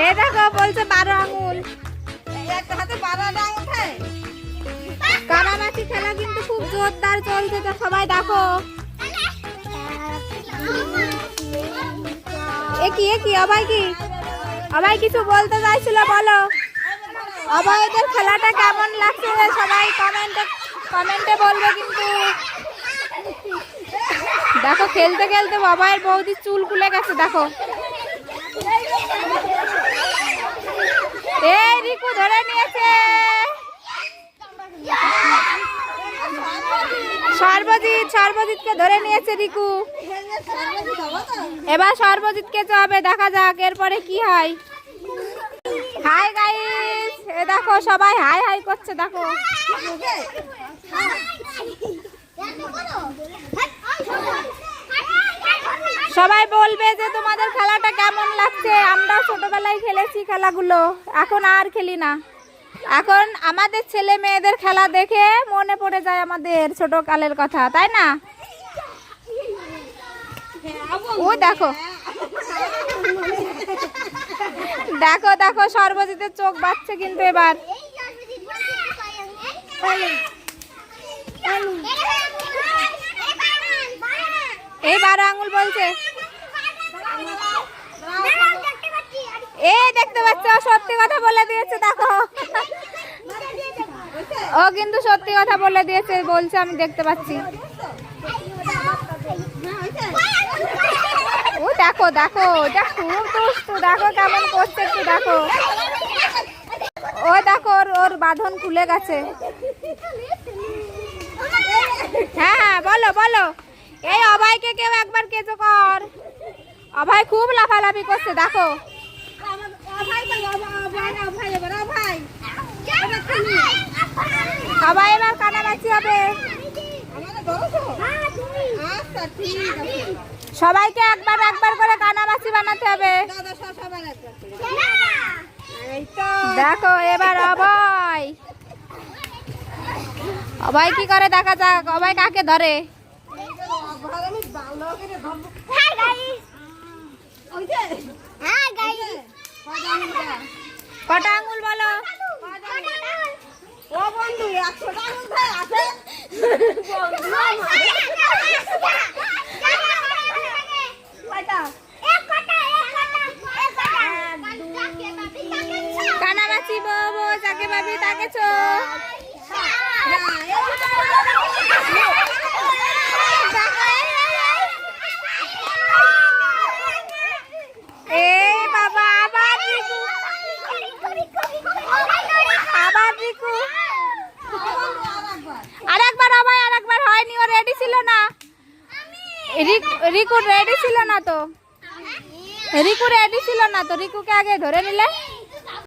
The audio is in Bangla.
এ দেখো বলছে 12 আঙুল। কানামাছি খেলা কিন্তু খুব জোরদার চলছে, তো সবাই দেখো। কি অবাই কিছু বলতে চাইছিল, বলো। অবাইদের খেলাটা কেমন লাগছে সবাই কমেন্টে বলবে কিন্তু। দেখো খেলতে খেলতে অবাইয়ের বৌদির চুল খুলে গেছে, দেখো। এই রিকু ধরে নিয়েছে। সর্বজিৎকে ধরে নিয়েছে রিকু। এবার সর্বজিৎকে যাবে, দেখা যাক এরপরে কি হয়। হাই গাইস, এ দেখো সবাই হাই হাই করছে, দেখো। সবাই বলবে যে তোমাদের খেলাটা কেমন লাগছে। আমরা ছোটবেলায় খেলেছি খেলাগুলো, এখন আর খেলি না। এখন আমাদের ছেলে মেয়েদের খেলা দেখে মনে পড়ে যায় আমাদের ছোটকালের কথা, তাই না? ও দেখো দেখো দেখো সর্বজিতের চোখ বাজছে কিন্তু এবার। এই 12 আঙুল বলছে। এই দেখতে পাচ্ছ, সত্যি কথা বলে দিয়েছে, দেখো। ও কিন্তু সত্যি কথা বলে দিয়েছে, বলছে আমি দেখতে পাচ্ছি। ও দেখো দেখো, এটা খুব দুষ্টু, দেখো কেমন করছে, একটু দেখো। ও দেখো ওর বাঁধন খুলে গেছে। হ্যাঁ হ্যাঁ, বলো বলো। এই অভয়কে কেউ একবার কেঁচো কর। অভয় খুব লাফালাফি করছে, দেখো। সবাই এবার কানামাছি হবে। সবাইকে একবার একবার করে কানামাছি বানাতে হবে। দেখো এবার অভয় কি করে দেখা যাক। অভয় কাকে ধরে? কটা আঙুল বলো? ও বন্ধু, 100টা আঙুল ভাই আছে। কানামাছি বউ যাকে পাবি তাকে চো। এই বাবা, আবার রিকু। আরেকবার অভয়, আরেকবার হয়নি, ও রেডি ছিল না। রিকু রেডি ছিল না তো। রিকুকে আগে ধরে নিলে।